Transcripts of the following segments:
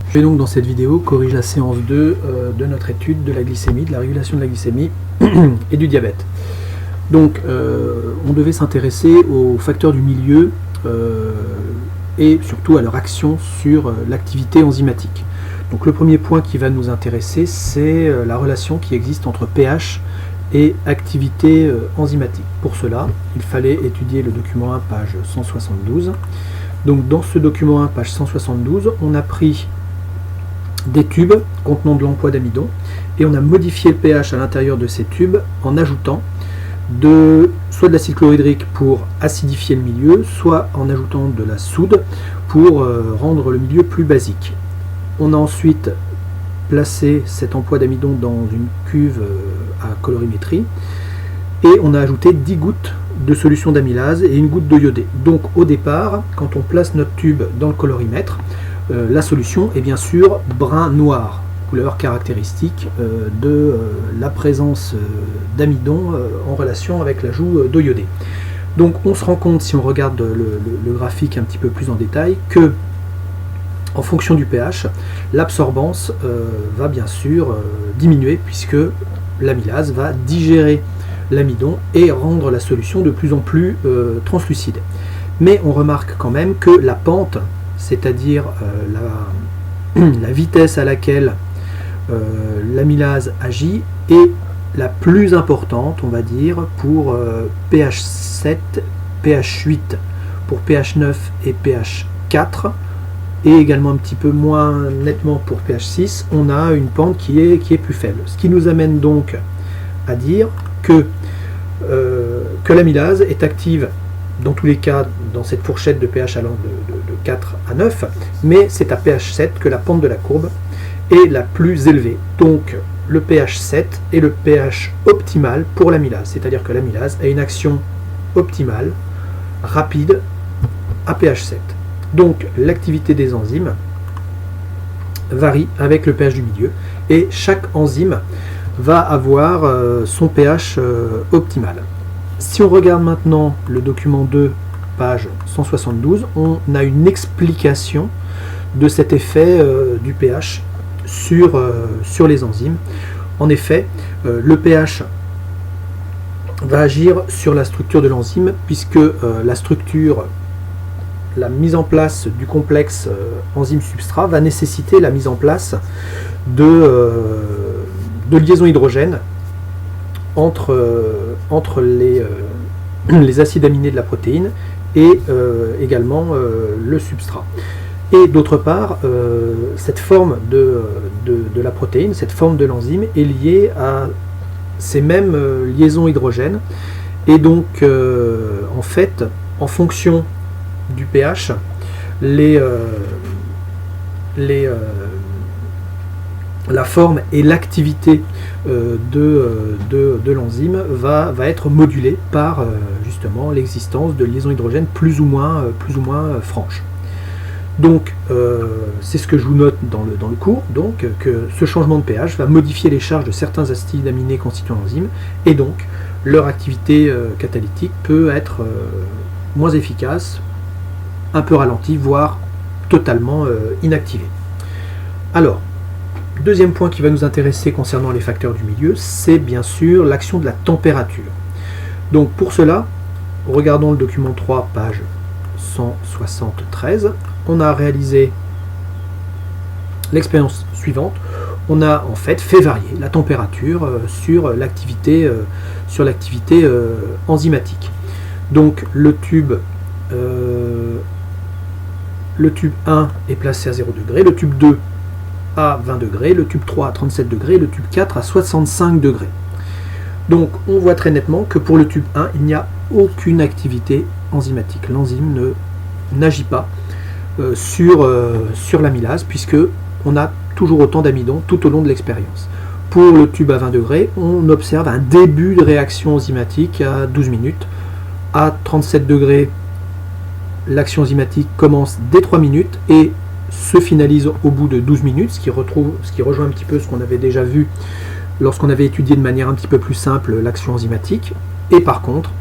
Je vais donc dans cette vidéo corriger la séance 2 de notre étude de la glycémie, de la régulation de la glycémie et du diabète. Donc on devait s'intéresser aux facteurs du milieu et surtout à leur action sur l'activité enzymatique. Donc le premier point qui va nous intéresser, c'est la relation qui existe entre pH et activité enzymatique. Pour cela, il fallait étudier le document 1, page 172. Donc dans ce document 1, page 172, on a pris des tubes contenant de l'empois d'amidon et on a modifié le pH à l'intérieur de ces tubes en ajoutant soit de l'acide chlorhydrique pour acidifier le milieu, soit en ajoutant de la soude pour rendre le milieu plus basique. On a ensuite placé cet empois d'amidon dans une cuve à colorimétrie et on a ajouté 10 gouttes de solution d'amylase et une goutte d'eau iodée. Donc au départ, quand on place notre tube dans le colorimètre, la solution est bien sûr brun noir, couleur caractéristique de la présence d'amidon en relation avec l'ajout d'eau iodée. Donc on se rend compte, si on regarde le graphique un petit peu plus en détail, que en fonction du pH, l'absorbance va bien sûr diminuer puisque l'amylase va digérer l'amidon et rendre la solution de plus en plus translucide. Mais on remarque quand même que la pente, c'est-à-dire la vitesse à laquelle l'amylase agit, est la plus importante, on va dire, pour pH 7, pH 8, pour pH 9 et pH 4, et également un petit peu moins nettement pour pH 6, on a une pente qui est plus faible. Ce qui nous amène donc à dire que l'amylase est active dans tous les cas dans cette fourchette de pH allant de 4 à 9, mais c'est à pH 7 que la pente de la courbe est la plus élevée. Donc le pH 7 est le pH optimal pour l'amylase, c'est-à-dire que l'amylase a une action optimale, rapide, à pH 7. Donc l'activité des enzymes varie avec le pH du milieu et chaque enzyme va avoir son pH optimal. Si on regarde maintenant le document 2, page 172, on a une explication de cet effet du pH sur les enzymes. En effet, le pH va agir sur la structure de l'enzyme puisque la mise en place du complexe enzyme-substrat va nécessiter la mise en place de liaisons hydrogènes entre les acides aminés de la protéine et également le substrat. Et d'autre part, cette forme de la protéine, cette forme de l'enzyme est liée à ces mêmes liaisons hydrogènes. Et donc, en fait, en fonction du pH, la forme et l'activité de l'enzyme va être modulée par justement l'existence de liaisons hydrogènes plus ou moins franches. Donc c'est ce que je vous note dans le cours, donc que ce changement de pH va modifier les charges de certains acides aminés constituant l'enzyme et donc leur activité catalytique peut être moins efficace, un peu ralentie, voire totalement inactivée. Alors, deuxième point qui va nous intéresser concernant les facteurs du milieu, c'est bien sûr l'action de la température. Donc pour cela, regardons le document 3, page 173. On a réalisé l'expérience suivante. On a en fait fait varier la température sur l'activité enzymatique. Donc le tube 1 est placé à 0 degré, le tube 2 à 20 degrés, le tube 3 à 37 degrés, le tube 4 à 65 degrés. Donc on voit très nettement que pour le tube 1, il n'y a aucune activité enzymatique. L'enzyme n'agit pas sur l'amylase puisque on a toujours autant d'amidon tout au long de l'expérience. Pour le tube à 20 degrés, on observe un début de réaction enzymatique à 12 minutes. À 37 degrés, l'action enzymatique commence dès 3 minutes et se finalise au bout de 12 minutes, ce qui rejoint un petit peu ce qu'on avait déjà vu lorsqu'on avait étudié de manière un petit peu plus simple l'action enzymatique. Et par contre,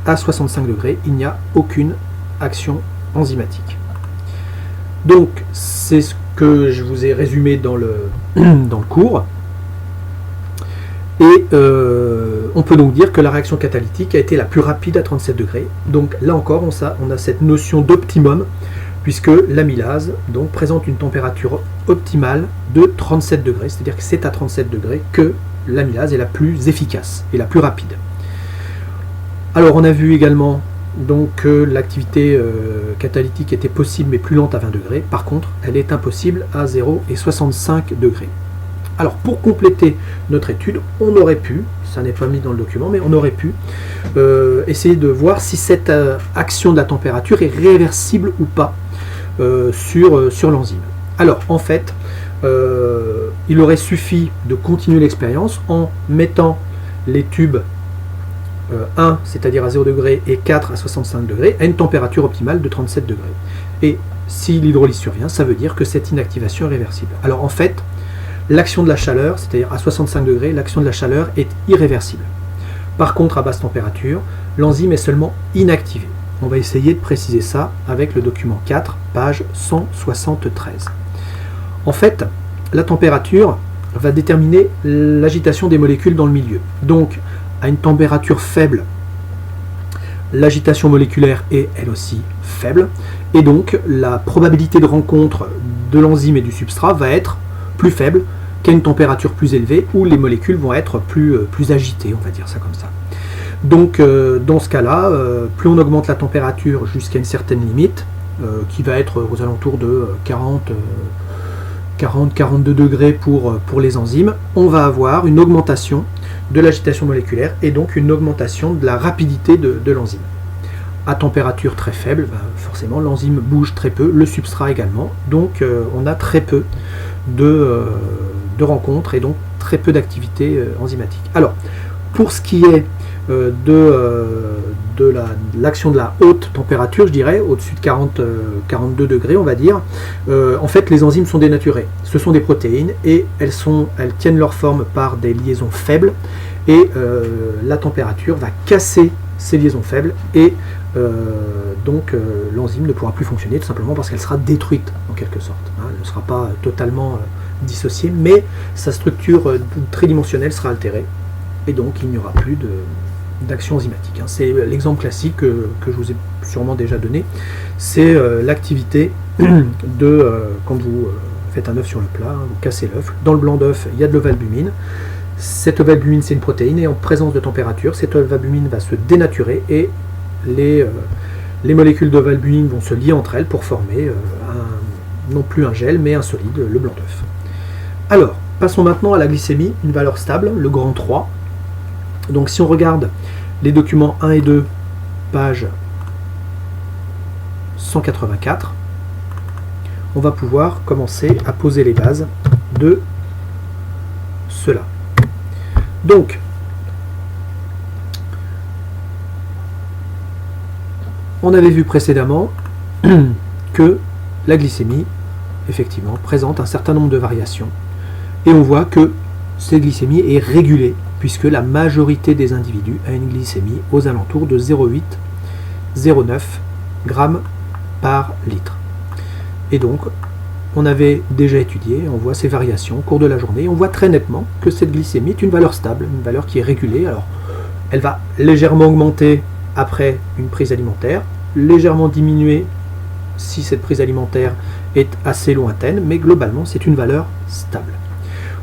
à 65 degrés, il n'y a aucune action enzymatique. Donc, c'est ce que je vous ai résumé dans le cours. Et on peut donc dire que la réaction catalytique a été la plus rapide à 37 degrés. Donc là encore, on a cette notion d'optimum, puisque l'amylase donc, présente une température optimale de 37 degrés, c'est-à-dire que c'est à 37 degrés que l'amylase est la plus efficace et la plus rapide. Alors on a vu également donc, que l'activité catalytique était possible mais plus lente à 20 degrés. Par contre, elle est impossible à 0 et 65 degrés. Alors pour compléter notre étude, on aurait pu, ça n'est pas mis dans le document, mais on aurait pu essayer de voir si cette action de la température est réversible ou pas sur l'enzyme. Alors en fait, il aurait suffi de continuer l'expérience en mettant les tubes 1, c'est-à-dire à 0 degré, et 4 à 65 degrés, à une température optimale de 37 degrés. Et si l'hydrolyse survient, ça veut dire que cette inactivation est réversible. Alors en fait, l'action de la chaleur, c'est-à-dire à 65 degrés, l'action de la chaleur est irréversible. Par contre, à basse température, l'enzyme est seulement inactivée. On va essayer de préciser ça avec le document 4, page 173. En fait, la température va déterminer l'agitation des molécules dans le milieu. Donc, à une température faible, l'agitation moléculaire est elle aussi faible, et donc la probabilité de rencontre de l'enzyme et du substrat va être plus faible qu'à une température plus élevée où les molécules vont être plus agitées, on va dire ça comme ça. Donc dans ce cas-là, plus on augmente la température jusqu'à une certaine limite, qui va être aux alentours de 40-42 degrés pour les enzymes, on va avoir une augmentation de l'agitation moléculaire et donc une augmentation de la rapidité de l'enzyme. À température très faible, forcément l'enzyme bouge très peu, le substrat également, donc on a très peu de rencontres et donc très peu d'activité enzymatique. Alors, pour ce qui est de l'action de la haute température, je dirais, au-dessus de 42 degrés, on va dire, en fait, les enzymes sont dénaturées. Ce sont des protéines et elles tiennent leur forme par des liaisons faibles et la température va casser ces liaisons faibles et donc l'enzyme ne pourra plus fonctionner tout simplement parce qu'elle sera détruite en quelque sorte. Elle ne sera pas totalement dissociée, mais sa structure tridimensionnelle sera altérée et donc il n'y aura plus d'action enzymatique. C'est l'exemple classique que je vous ai sûrement déjà donné, c'est l'activité quand vous faites un œuf sur le plat, vous cassez l'œuf, dans le blanc d'œuf il y a de l'ovalbumine, cette ovalbumine c'est une protéine et en présence de température cette ovalbumine va se dénaturer et les molécules d'ovalbumine vont se lier entre elles pour former non plus un gel mais un solide, le blanc d'œuf. Alors, passons maintenant à la glycémie, une valeur stable, le grand 3. Donc si on regarde les documents 1 et 2, page 184, on va pouvoir commencer à poser les bases de cela. Donc, on avait vu précédemment que la glycémie, effectivement, présente un certain nombre de variations. Et on voit que cette glycémie est régulée, puisque la majorité des individus a une glycémie aux alentours de 0,8-0,9 grammes par litre. Et donc, on avait déjà étudié, on voit ces variations au cours de la journée, on voit très nettement que cette glycémie est une valeur stable, une valeur qui est régulée. Alors, elle va légèrement augmenter après une prise alimentaire, légèrement diminuer si cette prise alimentaire est assez lointaine, mais globalement, c'est une valeur stable.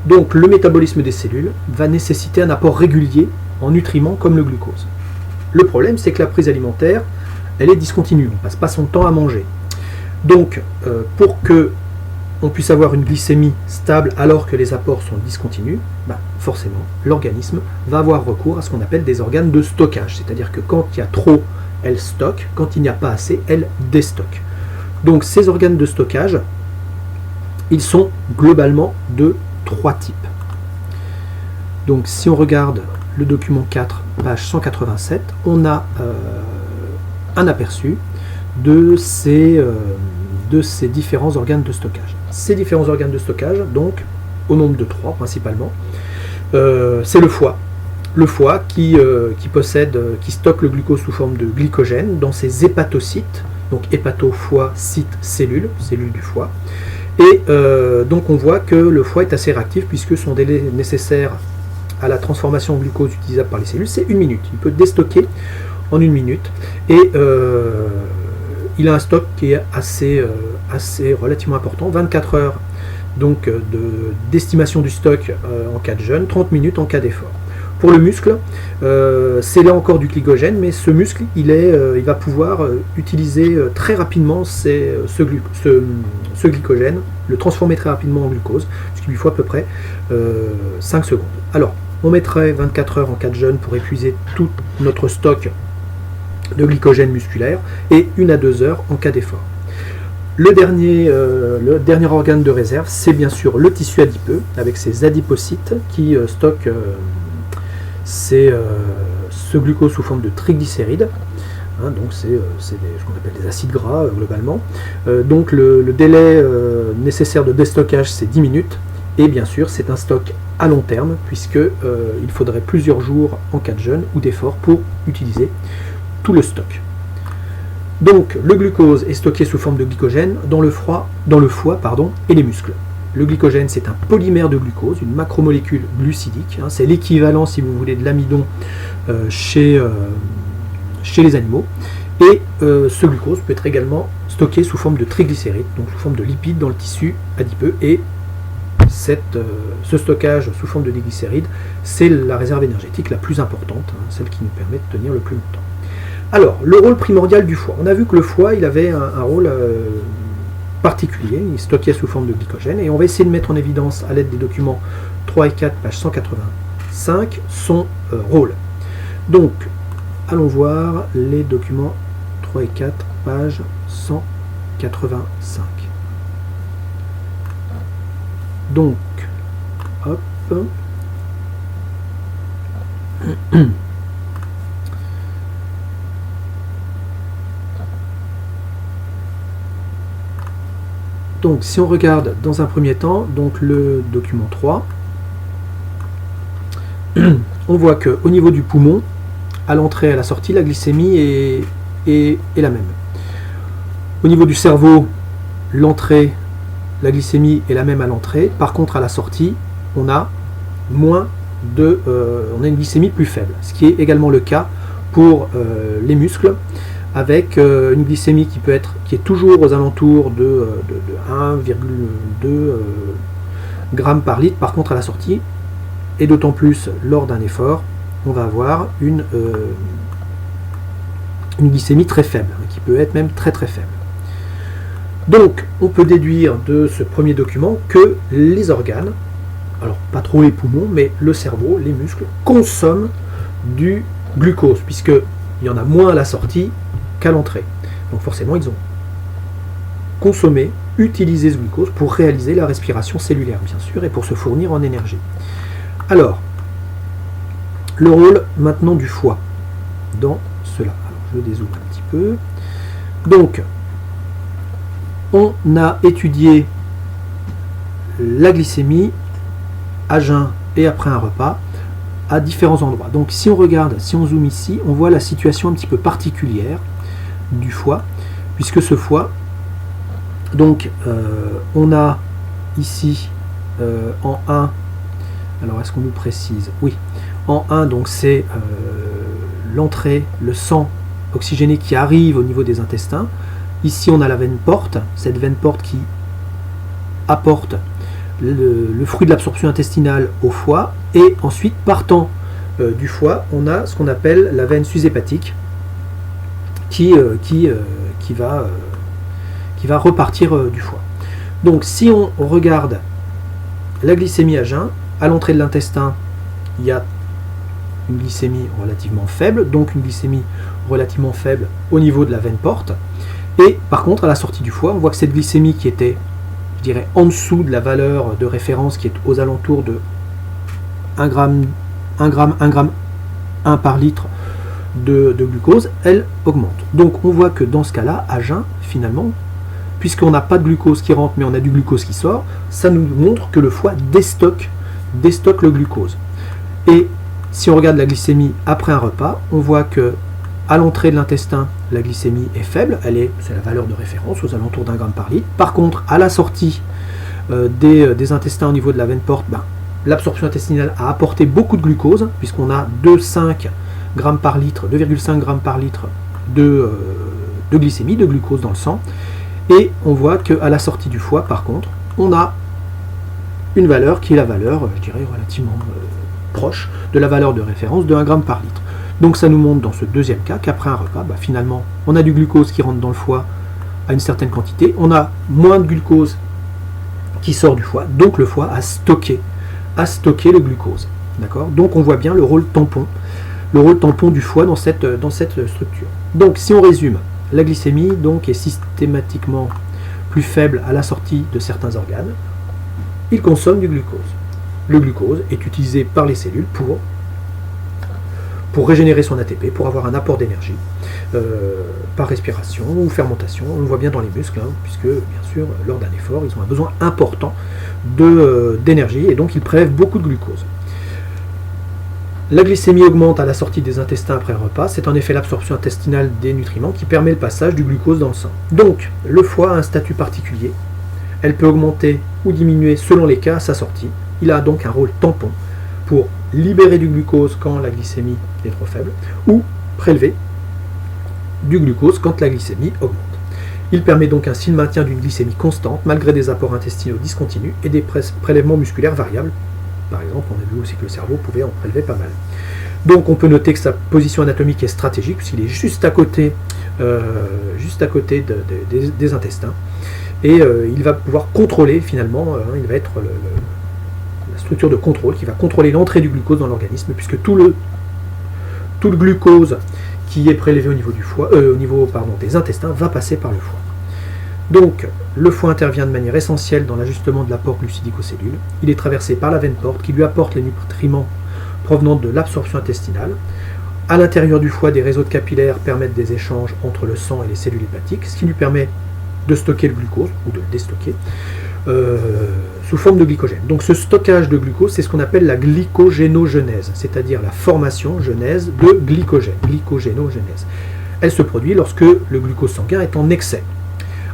Donc le métabolisme des cellules va nécessiter un apport régulier en nutriments comme le glucose. Le problème, c'est que la prise alimentaire, elle est discontinue, on ne passe pas son temps à manger. Donc pour que on puisse avoir une glycémie stable alors que les apports sont discontinus, forcément l'organisme va avoir recours à ce qu'on appelle des organes de stockage, c'est-à-dire que quand il y a trop, elle stocke, quand il n'y a pas assez, elle déstocke. Donc ces organes de stockage, ils sont globalement de 3 types. Donc si on regarde le document 4, page 187, on a un aperçu de ces différents organes de stockage. Ces différents organes de stockage, donc au nombre de 3 principalement, c'est le foie. Le foie qui stocke le glucose sous forme de glycogène dans ses hépatocytes, donc hépato, foie, cyte, cellules du foie. Et donc on voit que le foie est assez réactif puisque son délai nécessaire à la transformation en glucose utilisable par les cellules, c'est 1 minute. Il peut déstocker en 1 minute. Et il a un stock qui est assez relativement important, 24 heures donc d'estimation du stock en cas de jeûne, 30 minutes en cas d'effort. Pour le muscle, c'est là encore du glycogène, mais ce muscle, il va pouvoir utiliser très rapidement ce glycogène, le transformer très rapidement en glucose, ce qui lui faut à peu près 5 secondes. Alors, on mettrait 24 heures en cas de jeûne pour épuiser tout notre stock de glycogène musculaire et 1 à 2 heures en cas d'effort. Le dernier organe de réserve, c'est bien sûr le tissu adipeux, avec ses adipocytes qui stockent ce glucose sous forme de triglycérides. Hein, donc c'est ce qu'on appelle des acides gras globalement. Donc le délai nécessaire de déstockage, c'est 10 minutes. Et bien sûr, c'est un stock à long terme, puisqu'il faudrait plusieurs jours en cas de jeûne ou d'effort pour utiliser tout le stock. Donc, le glucose est stocké sous forme de glycogène dans le foie et les muscles. Le glycogène, c'est un polymère de glucose, une macromolécule glucidique. Hein, c'est l'équivalent, si vous voulez, de l'amidon chez les animaux. Et ce glucose peut être également stocké sous forme de triglycérides, donc sous forme de lipides dans le tissu adipeux. Et ce stockage sous forme de triglycérides, c'est la réserve énergétique la plus importante, hein, celle qui nous permet de tenir le plus longtemps. Alors, le rôle primordial du foie. On a vu que le foie, il avait un rôle particulier, il stockait sous forme de glycogène, et on va essayer de mettre en évidence, à l'aide des documents 3 et 4, page 185, son rôle. Donc, allons voir les documents 3 et 4, page 185. Donc, hop. Donc, si on regarde dans un premier temps, donc le document 3, on voit qu'au niveau du poumon, à l'entrée et à la sortie, la glycémie est la même. Au niveau du cerveau, l'entrée, la glycémie est la même à l'entrée. Par contre, à la sortie, on a on a une glycémie plus faible, ce qui est également le cas pour les muscles, avec une glycémie qui est toujours aux alentours de 1,2 grammes par litre. Par contre, à la sortie, et d'autant plus lors d'un effort, on va avoir une glycémie très faible, qui peut être même très très faible. Donc, on peut déduire de ce premier document que les organes, alors pas trop les poumons, mais le cerveau, les muscles, consomment du glucose, puisqu'il y en a moins à la sortie qu'à l'entrée. Donc forcément, ils ont consommé, utilisé ce glucose pour réaliser la respiration cellulaire, bien sûr, et pour se fournir en énergie. Alors, le rôle maintenant du foie dans cela. Alors, je dézoome un petit peu. Donc, on a étudié la glycémie à jeun et après un repas à différents endroits. Donc, si on regarde, si on zoome ici, on voit la situation un petit peu particulière du foie, puisque ce foie, donc on a ici en 1, alors est-ce qu'on nous précise? Oui, en 1, donc c'est l'entrée, le sang oxygéné qui arrive au niveau des intestins. Ici on a la veine porte, cette veine porte qui apporte le fruit de l'absorption intestinale au foie, et ensuite partant du foie, on a ce qu'on appelle la veine sushépatique qui va repartir du foie. Donc si on regarde la glycémie à jeun, à l'entrée de l'intestin, il y a une glycémie relativement faible, donc une glycémie relativement faible au niveau de la veine porte. Et par contre, à la sortie du foie, on voit que cette glycémie qui était, je dirais, en dessous de la valeur de référence qui est aux alentours de 1 gramme par litre de glucose, elle augmente. Donc on voit que dans ce cas-là, à jeun, finalement, puisqu'on n'a pas de glucose qui rentre, mais on a du glucose qui sort, ça nous montre que le foie déstocke le glucose. Et si on regarde la glycémie après un repas, on voit que à l'entrée de l'intestin, la glycémie est faible, c'est la valeur de référence, aux alentours d'1 gramme par litre. Par contre, à la sortie, des intestins au niveau de la veine porte, l'absorption intestinale a apporté beaucoup de glucose, puisqu'on a 2,5 grammes par litre de glycémie, de glucose dans le sang. Et on voit qu'à la sortie du foie, par contre, on a une valeur qui est la valeur, je dirais, relativement proche de la valeur de référence de 1 gramme par litre. Donc ça nous montre dans ce deuxième cas qu'après un repas, finalement, on a du glucose qui rentre dans le foie à une certaine quantité, on a moins de glucose qui sort du foie, donc le foie a stocké le glucose. D'accord ? Donc on voit bien le rôle tampon du foie dans cette structure. Donc si on résume, la glycémie donc, est systématiquement plus faible à la sortie de certains organes. Il consomme du glucose. Le glucose est utilisé par les cellules pour régénérer son ATP, pour avoir un apport d'énergie par respiration ou fermentation. On le voit bien dans les muscles, puisque bien sûr, lors d'un effort, ils ont un besoin important d'énergie et donc ils prélèvent beaucoup de glucose. La glycémie augmente à la sortie des intestins après le repas. C'est en effet l'absorption intestinale des nutriments qui permet le passage du glucose dans le sang. Donc, le foie a un statut particulier. Elle peut augmenter ou diminuer selon les cas à sa sortie. Il a donc un rôle tampon pour libérer du glucose quand la glycémie est trop faible ou prélever du glucose quand la glycémie augmente. Il permet donc ainsi le maintien d'une glycémie constante malgré des apports intestinaux discontinus et des prélèvements musculaires variables. Par exemple, on a vu aussi que le cerveau pouvait en prélever pas mal. Donc on peut noter que sa position anatomique est stratégique puisqu'il est juste à côté des intestins et il va pouvoir contrôler finalement, il va être la structure de contrôle qui va contrôler l'entrée du glucose dans l'organisme puisque tout le glucose qui est prélevé au niveau du foie, des intestins va passer par le foie. Donc, le foie intervient de manière essentielle dans l'ajustement de l'apport glucidique aux cellules. Il est traversé par la veine porte qui lui apporte les nutriments provenant de l'absorption intestinale. À l'intérieur du foie, des réseaux de capillaires permettent des échanges entre le sang et les cellules hépatiques, ce qui lui permet de stocker le glucose, ou de le déstocker, sous forme de glycogène. Donc ce stockage de glucose, c'est ce qu'on appelle la glycogénogenèse, c'est-à-dire la formation genèse de glycogène, glycogénogenèse. Elle se produit lorsque le glucose sanguin est en excès.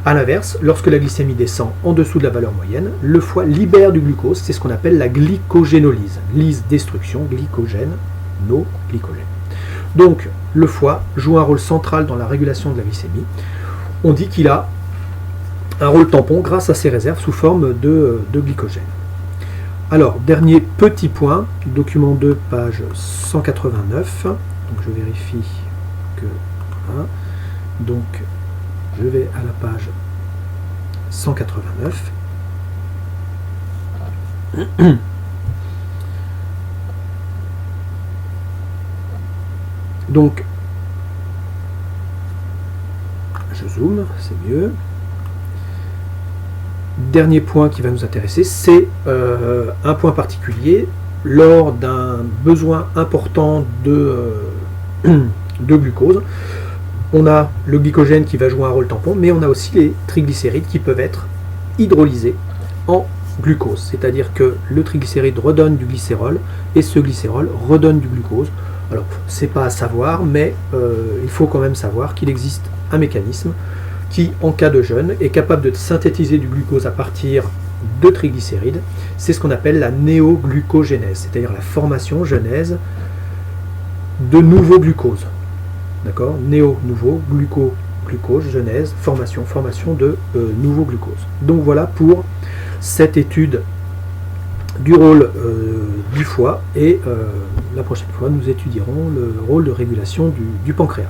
A l'inverse, lorsque la glycémie descend en dessous de la valeur moyenne, le foie libère du glucose, c'est ce qu'on appelle la glycogénolyse. Lyse, destruction, glycogène, glycogène. Donc, le foie joue un rôle central dans la régulation de la glycémie. On dit qu'il a un rôle tampon grâce à ses réserves sous forme de glycogène. Alors, dernier petit point, document 2, page 189. Donc, je vérifie que... donc, je vais à la page 189. Donc, je zoome, c'est mieux. Dernier point qui va nous intéresser, c'est un point particulier. Lors d'un besoin important de glucose, on a le glycogène qui va jouer un rôle tampon, mais on a aussi les triglycérides qui peuvent être hydrolysés en glucose. C'est-à-dire que le triglycéride redonne du glycérol et ce glycérol redonne du glucose. Alors, c'est pas à savoir, mais il faut quand même savoir qu'il existe un mécanisme qui, en cas de jeûne, est capable de synthétiser du glucose à partir de triglycérides. C'est ce qu'on appelle la néoglucogénèse, c'est-à-dire la formation genèse de nouveau glucose. D'accord ? Néo, nouveau, glucose, genèse, formation de nouveau glucose. Donc voilà pour cette étude du rôle du foie et la prochaine fois nous étudierons le rôle de régulation du pancréas.